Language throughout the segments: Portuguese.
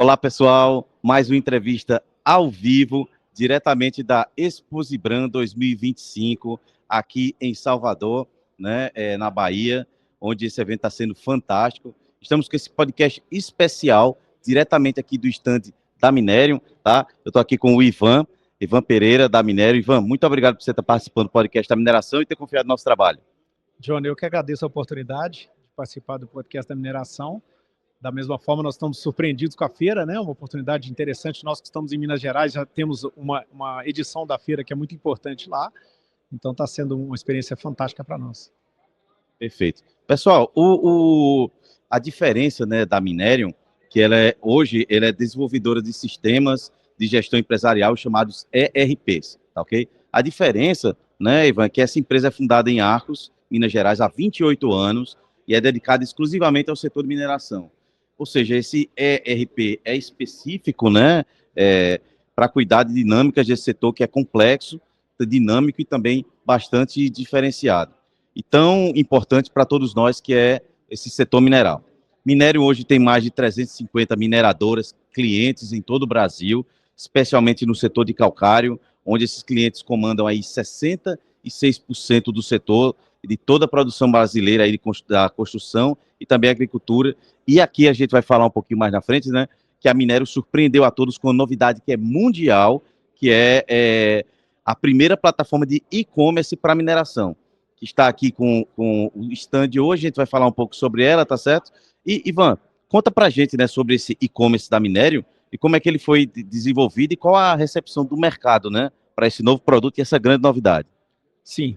Olá, pessoal. Mais uma entrevista ao vivo, diretamente da Exposibran 2025, aqui em Salvador, né, na Bahia, onde esse evento está sendo fantástico. Estamos com esse podcast especial, diretamente aqui do estande da Minerium, tá? Eu estou aqui com o Ivan Pereira, da Minerium. Ivan, muito obrigado por você estar participando do podcast da mineração e ter confiado no nosso trabalho. Johnny, eu que agradeço a oportunidade de participar do podcast da mineração. Da mesma forma, nós estamos surpreendidos com a feira, né? Uma oportunidade interessante. Nós que estamos em Minas Gerais já temos uma edição da feira que é muito importante lá. Então está sendo uma experiência fantástica para nós. Perfeito. Pessoal, a diferença, né, da Minerium, que hoje ela é desenvolvedora de sistemas de gestão empresarial chamados ERPs, tá ok? A diferença, né, Ivan, é que essa empresa é fundada em Arcos, Minas Gerais, há 28 anos e é dedicada exclusivamente ao setor de mineração. Ou seja, esse ERP é específico, né, para cuidar de dinâmicas desse setor que é complexo, dinâmico e também bastante diferenciado. E tão importante para todos nós que é esse setor mineral. Minério hoje tem mais de 350 mineradoras, clientes em todo o Brasil, especialmente no setor de calcário, onde esses clientes comandam aí 66% do setor, de toda a produção brasileira aí da construção e também agricultura. E aqui a gente vai falar um pouquinho mais na frente, né, que a Minério surpreendeu a todos com uma novidade que é mundial, que é a primeira plataforma de e-commerce para mineração, que está aqui com o stand hoje. A gente vai falar um pouco sobre ela, tá certo? E, Ivan, conta pra gente, né, sobre esse e-commerce da Minério e como é que ele foi desenvolvido e qual a recepção do mercado, né, para esse novo produto e essa grande novidade. Sim,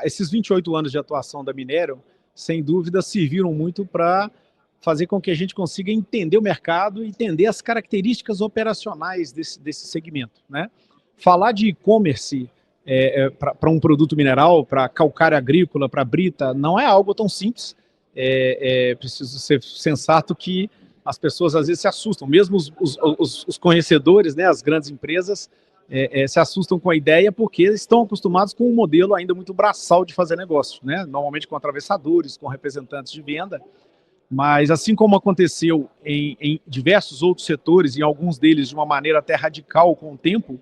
esses 28 anos de atuação da Minério, sem dúvida, serviram muito para fazer com que a gente consiga entender o mercado e entender as características operacionais desse segmento, né? Falar de e-commerce para um produto mineral, para calcário agrícola, para brita, não é algo tão simples. Preciso ser sensato que as pessoas às vezes se assustam, mesmo os conhecedores, né, as grandes empresas, se assustam com a ideia porque estão acostumados com um modelo ainda muito braçal de fazer negócio, né? Normalmente com atravessadores, com representantes de venda. Mas assim como aconteceu em diversos outros setores, em alguns deles de uma maneira até radical com o tempo,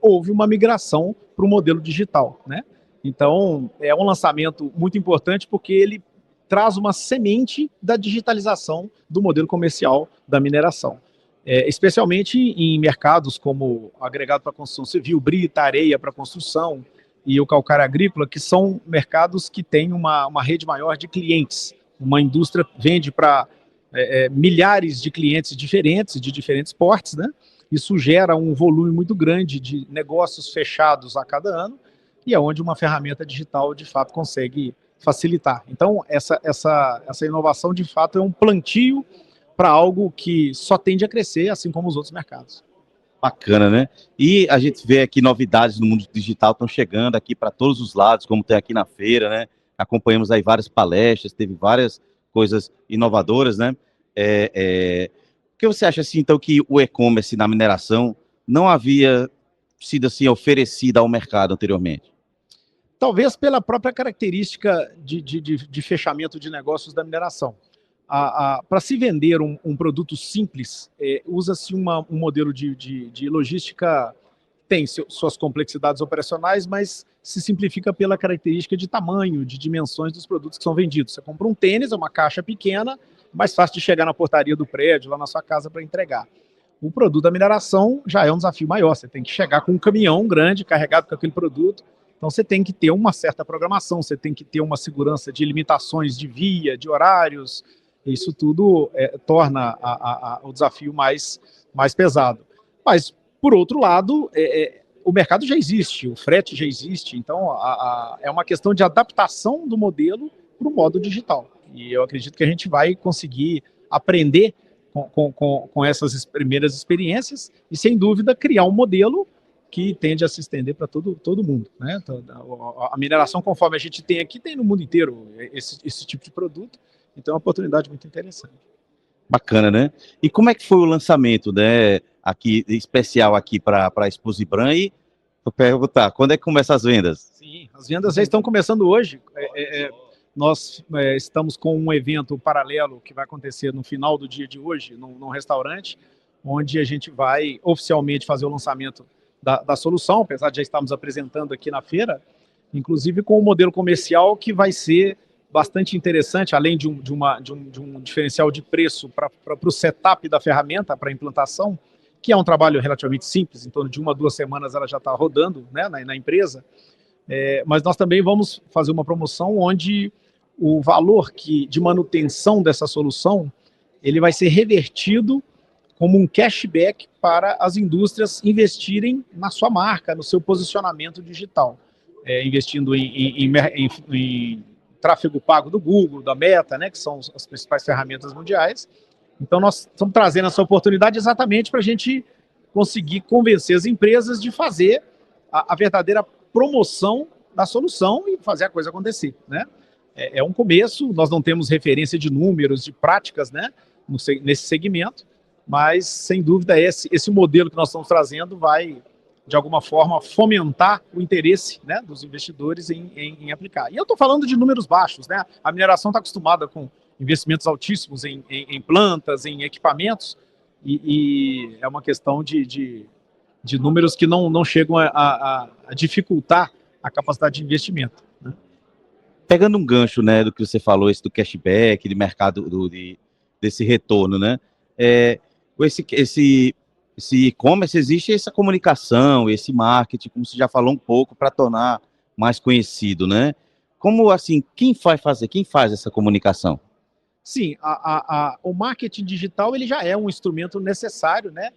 houve uma migração para o modelo digital, né? Então, é um lançamento muito importante porque ele traz uma semente da digitalização do modelo comercial da mineração. Especialmente em mercados como agregado para construção civil, brita, areia para construção e o calcário agrícola, que são mercados que têm uma rede maior de clientes. Uma indústria vende para milhares de clientes diferentes, de diferentes portes, né? Isso gera um volume muito grande de negócios fechados a cada ano e é onde uma ferramenta digital, de fato, consegue facilitar. Então, essa inovação, de fato, é um plantio para algo que só tende a crescer, assim como os outros mercados. Bacana, né? E a gente vê aqui novidades no mundo digital estão chegando aqui para todos os lados, como tem aqui na feira, né? Acompanhamos aí várias palestras, teve várias coisas inovadoras, né? O que você acha, assim, então, que o e-commerce na mineração não havia sido, assim, oferecido ao mercado anteriormente? Talvez pela própria característica de fechamento de negócios da mineração. Para se vender um produto simples, usa-se um modelo de logística, tem suas complexidades operacionais, mas se simplifica pela característica de tamanho, de dimensões dos produtos que são vendidos. Você compra um tênis, é uma caixa pequena, mais fácil de chegar na portaria do prédio, lá na sua casa, para entregar. O produto da mineração já é um desafio maior, você tem que chegar com um caminhão grande carregado com aquele produto, então você tem que ter uma certa programação, você tem que ter uma segurança de limitações de via, de horários. Isso tudo torna o desafio mais pesado. Mas, por outro lado, o mercado já existe, o frete já existe, então é uma questão de adaptação do modelo para o modo digital. E eu acredito que a gente vai conseguir aprender com essas primeiras experiências e, sem dúvida, criar um modelo que tende a se estender para todo mundo, né? A mineração, conforme a gente tem aqui, tem no mundo inteiro esse tipo de produto. Então é uma oportunidade muito interessante. Bacana, né? E como é que foi o lançamento, né, aqui, especial aqui para a Exposibran? E vou perguntar, quando é que começam as vendas? Sim, as vendas já estão começando hoje. nós estamos com um evento paralelo que vai acontecer no final do dia de hoje, num restaurante, onde a gente vai oficialmente fazer o lançamento da solução, apesar de já estarmos apresentando aqui na feira, inclusive com um modelo comercial que vai ser bastante interessante, além de um diferencial de preço para o setup da ferramenta, para a implantação, que é um trabalho relativamente simples, em torno de 1 a 2 semanas ela já está rodando, né, na empresa, mas nós também vamos fazer uma promoção onde o valor de manutenção dessa solução ele vai ser revertido como um cashback para as indústrias investirem na sua marca, no seu posicionamento digital, investindo em tráfego pago do Google, da Meta, né, que são as principais ferramentas mundiais. Então, nós estamos trazendo essa oportunidade exatamente para a gente conseguir convencer as empresas de fazer a verdadeira promoção da solução e fazer a coisa acontecer, né? É um começo, nós não temos referência de números, de práticas, né, nesse segmento, mas, sem dúvida, esse modelo que nós estamos trazendo vai, de alguma forma, fomentar o interesse, né, dos investidores em aplicar. E eu estou falando de números baixos, né? A mineração está acostumada com investimentos altíssimos em plantas, em equipamentos, e é uma questão de números que não chegam a dificultar a capacidade de investimento, né? Pegando um gancho, né, do que você falou, esse do cashback, de mercado, desse retorno, né? Esse e-commerce, existe essa comunicação, esse marketing, como você já falou um pouco, para tornar mais conhecido, né? Como, assim, quem faz essa comunicação? Sim, o marketing digital ele já é um instrumento necessário, né?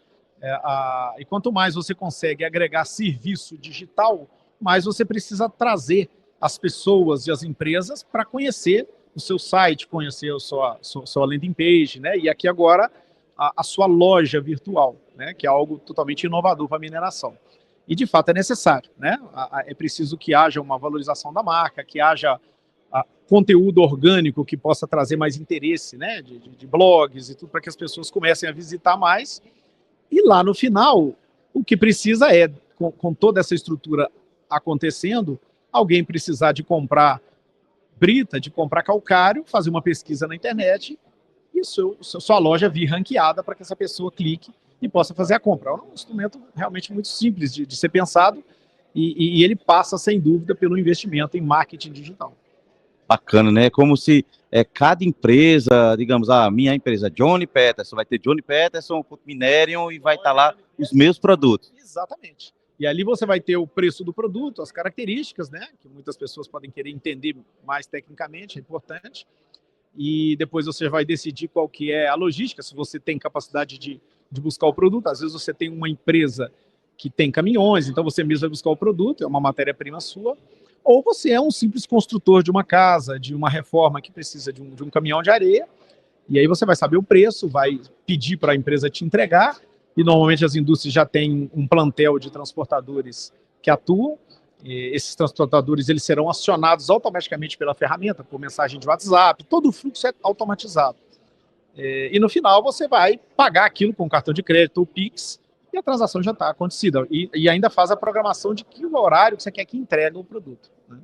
E quanto mais você consegue agregar serviço digital, mais você precisa trazer as pessoas e as empresas para conhecer o seu site, conhecer a sua landing page, né? E aqui agora a sua loja virtual, né? Que é algo totalmente inovador para a mineração. E de fato é necessário, né? É preciso que haja uma valorização da marca, que haja conteúdo orgânico que possa trazer mais interesse, né? De blogs e tudo, para que as pessoas comecem a visitar mais. E lá no final, o que precisa com toda essa estrutura acontecendo, alguém precisar de comprar brita, de comprar calcário, fazer uma pesquisa na internet e sua loja vir ranqueada para que essa pessoa clique e possa fazer a compra. É um instrumento realmente muito simples de ser pensado e ele passa, sem dúvida, pelo investimento em marketing digital. Bacana, né? Como se cada empresa, digamos, a minha empresa, Johnny Peterson, vai ter Johnny Peterson, Minerium e vai estar lá os meus produtos. Exatamente. E ali você vai ter o preço do produto, as características, né? Que muitas pessoas podem querer entender mais tecnicamente, é importante. E depois você vai decidir qual que é a logística, se você tem capacidade de buscar o produto. Às vezes você tem uma empresa que tem caminhões, então você mesmo vai buscar o produto, é uma matéria-prima sua. Ou você é um simples construtor de uma casa, de uma reforma que precisa de um caminhão de areia, e aí você vai saber o preço, vai pedir para a empresa te entregar, e normalmente as indústrias já têm um plantel de transportadores que atuam. Esses transportadores eles serão acionados automaticamente pela ferramenta, por mensagem de WhatsApp, todo o fluxo é automatizado. E no final você vai pagar aquilo com cartão de crédito ou Pix, e a transação já está acontecida. E ainda faz a programação de que horário que você quer que entregue o produto, né?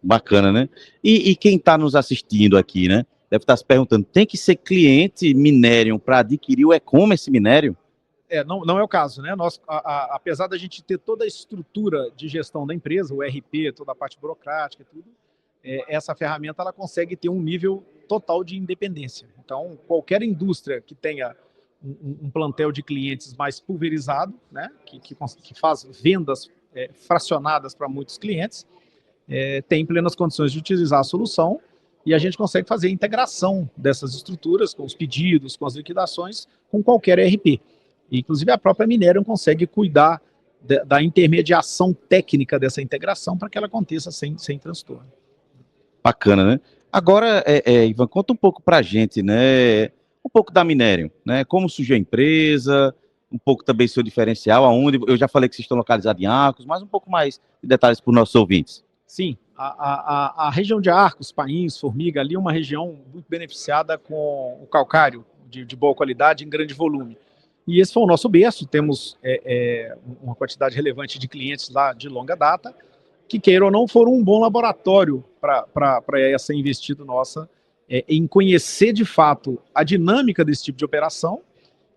Bacana, né? E quem está nos assistindo aqui, né? Deve estar se perguntando, tem que ser cliente Minerium para adquirir o e-commerce Minerium? Não é o caso, né? Apesar da gente ter toda a estrutura de gestão da empresa, o RP, toda a parte burocrática e tudo, essa ferramenta ela consegue ter um nível total de independência. Então, qualquer indústria que tenha um plantel de clientes mais pulverizado, né? Que faz vendas fracionadas para muitos clientes, tem plenas condições de utilizar a solução e a gente consegue fazer a integração dessas estruturas com os pedidos, com as liquidações, com qualquer ERP. Inclusive, a própria Minerium consegue cuidar da intermediação técnica dessa integração para que ela aconteça sem transtorno. Bacana, né? Agora, Ivan, conta um pouco para a gente, né? Um pouco da Minerium, né? Como surgiu a empresa, um pouco também seu diferencial, aonde eu já falei que vocês estão localizados em Arcos, mas um pouco mais de detalhes para os nossos ouvintes. Sim, a região de Arcos, Pains, Formiga, ali é uma região muito beneficiada com o calcário de boa qualidade em grande volume. E esse foi o nosso berço, temos uma quantidade relevante de clientes lá de longa data, que, queira ou não, foram um bom laboratório para essa investida nossa em conhecer de fato a dinâmica desse tipo de operação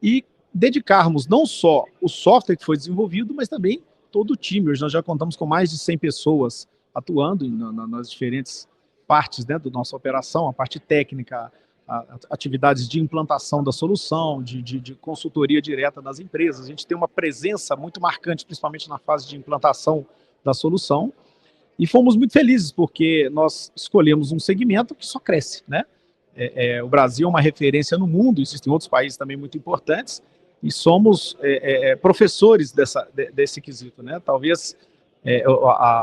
e dedicarmos não só o software que foi desenvolvido, mas também todo o time. Hoje nós já contamos com mais de 100 pessoas atuando nas diferentes partes, né, da nossa operação, a parte técnica, atividades de implantação da solução, de consultoria direta das empresas. A gente tem uma presença muito marcante, principalmente na fase de implantação da solução, e fomos muito felizes, porque nós escolhemos um segmento que só cresce, né? O Brasil é uma referência no mundo, existem outros países também muito importantes, e somos professores desse quesito, né? Talvez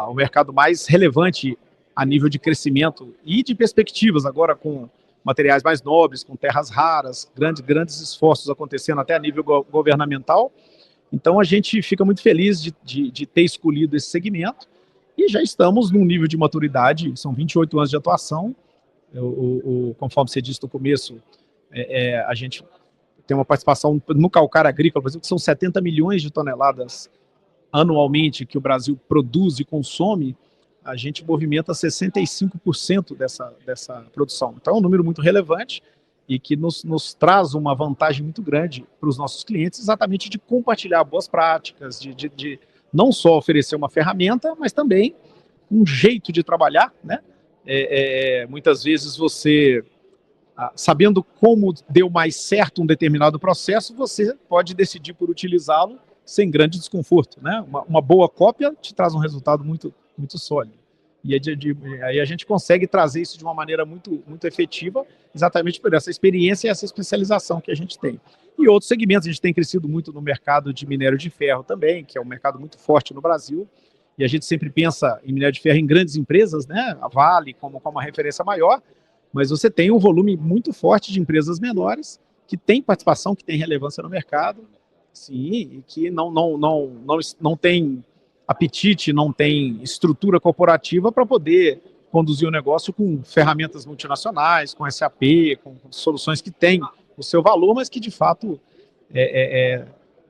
o mercado mais relevante a nível de crescimento e de perspectivas, agora com materiais mais nobres, com terras raras, grandes esforços acontecendo até a nível governamental. Então a gente fica muito feliz de ter escolhido esse segmento e já estamos num nível de maturidade, são 28 anos de atuação. Conforme você disse no começo, a gente tem uma participação no calcário agrícola, por exemplo, que são 70 milhões de toneladas anualmente que o Brasil produz e consome. A gente movimenta 65% dessa produção. Então é um número muito relevante e que nos traz uma vantagem muito grande para os nossos clientes, exatamente de compartilhar boas práticas, de não só oferecer uma ferramenta, mas também um jeito de trabalhar, né? Muitas vezes você, sabendo como deu mais certo um determinado processo, você pode decidir por utilizá-lo sem grande desconforto, né? Uma boa cópia te traz um resultado muito sólido. E aí a gente consegue trazer isso de uma maneira muito efetiva, exatamente por essa experiência e essa especialização que a gente tem. E outros segmentos, a gente tem crescido muito no mercado de minério de ferro também, que é um mercado muito forte no Brasil, e a gente sempre pensa em minério de ferro em grandes empresas, né? A Vale como uma referência maior, mas você tem um volume muito forte de empresas menores que têm participação, que têm relevância no mercado, sim, e que não tem apetite, não tem estrutura corporativa para poder conduzir o negócio com ferramentas multinacionais, com SAP, com soluções que têm o seu valor, mas que de fato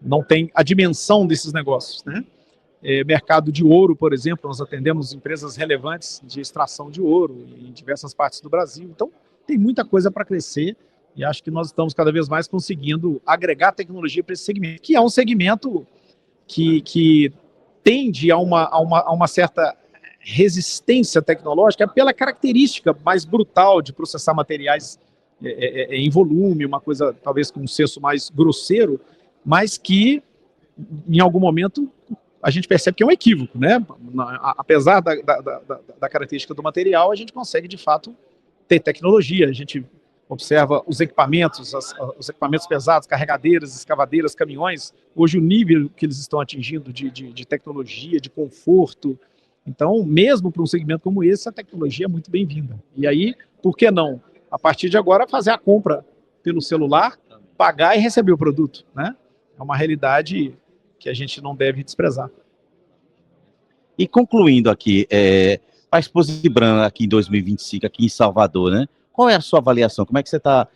não tem a dimensão desses negócios, né? Mercado de ouro, por exemplo, nós atendemos empresas relevantes de extração de ouro em diversas partes do Brasil. Então, tem muita coisa para crescer e acho que nós estamos cada vez mais conseguindo agregar tecnologia para esse segmento, que é um segmento que tende a uma certa resistência tecnológica pela característica mais brutal de processar materiais em volume, uma coisa talvez com um senso mais grosseiro, mas que em algum momento a gente percebe que é um equívoco, né? Apesar da característica do material, a gente consegue de fato ter tecnologia, a gente observa os equipamentos, os equipamentos pesados, carregadeiras, escavadeiras, caminhões, hoje o nível que eles estão atingindo de tecnologia, de conforto. Então, mesmo para um segmento como esse, a tecnologia é muito bem-vinda. E aí, por que não? A partir de agora, fazer a compra pelo celular, pagar e receber o produto, né? É uma realidade que a gente não deve desprezar. E concluindo aqui, a Exposibran aqui em 2025, aqui em Salvador, né? Qual é a sua avaliação? Como é que você está?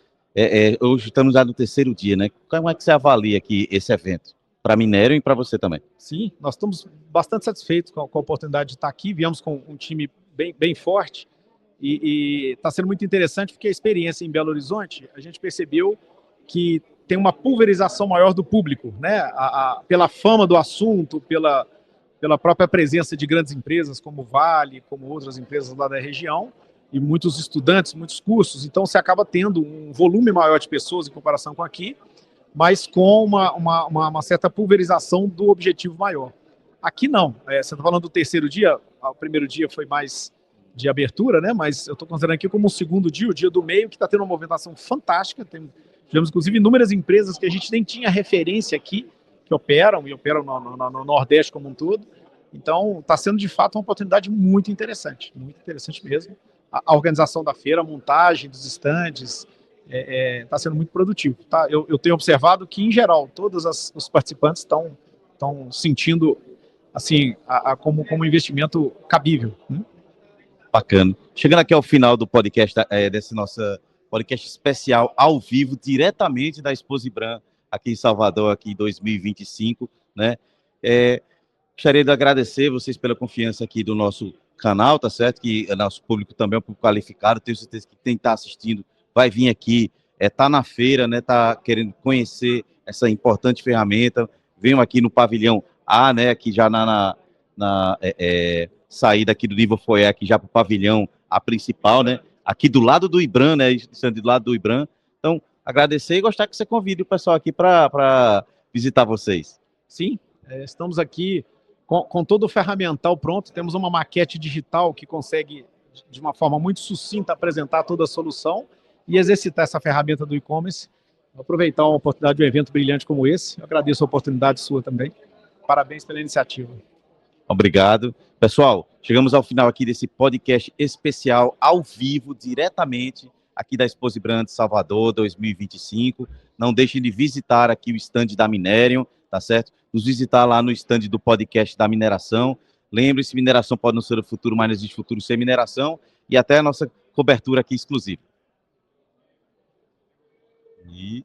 Hoje estamos já no terceiro dia, né? Como é que você avalia aqui esse evento? Para minério e para você também. Sim, nós estamos bastante satisfeitos com a oportunidade de estar aqui. Viemos com um time bem forte e está sendo muito interessante porque a experiência em Belo Horizonte, a gente percebeu que tem uma pulverização maior do público, né? Pela fama do assunto, pela própria presença de grandes empresas como Vale, como outras empresas lá da região, e muitos estudantes, muitos cursos. Então, você acaba tendo um volume maior de pessoas em comparação com aqui, mas com uma certa pulverização do objetivo maior. Aqui não. Você está falando do terceiro dia, o primeiro dia foi mais de abertura, né? Mas eu estou considerando aqui como o segundo dia, o dia do meio, que está tendo uma movimentação fantástica. Tivemos, inclusive, inúmeras empresas que a gente nem tinha referência aqui, que operam no Nordeste como um todo. Então, está sendo, de fato, uma oportunidade muito interessante mesmo. A organização da feira, a montagem dos estandes, está sendo muito produtivo. Tá? Eu tenho observado que, em geral, todos os participantes estão sentindo assim, como um investimento cabível. Bacana. Chegando aqui ao final do podcast, desse nosso podcast especial ao vivo, diretamente da Exposibran, aqui em Salvador, aqui em 2025, né? Gostaria de agradecer vocês pela confiança aqui do nosso canal, tá certo? Que o nosso público também é um público qualificado, tenho certeza que quem está assistindo vai vir aqui, tá na feira, né? Tá querendo conhecer essa importante ferramenta. Venham aqui no pavilhão A, né? Aqui já saída aqui do nível foyer, aqui já para o pavilhão A principal, né? Aqui do lado do IBRAM, né? Do lado do IBRAM. Então, agradecer e gostar que você convide o pessoal aqui para visitar vocês. Sim, estamos aqui com todo o ferramental pronto, temos uma maquete digital que consegue, de uma forma muito sucinta, apresentar toda a solução e exercitar essa ferramenta do e-commerce. Aproveitar uma oportunidade de um evento brilhante como esse. Eu agradeço a oportunidade sua também. Parabéns pela iniciativa. Obrigado. Pessoal, chegamos ao final aqui desse podcast especial, ao vivo, diretamente aqui da Exposi Brand Salvador 2025. Não deixem de visitar aqui o stand da Minerium, tá certo? Nos visitar lá no stand do podcast da mineração. Lembre-se, mineração pode não ser o futuro, mas não existe futuro sem mineração. E até a nossa cobertura aqui exclusiva. E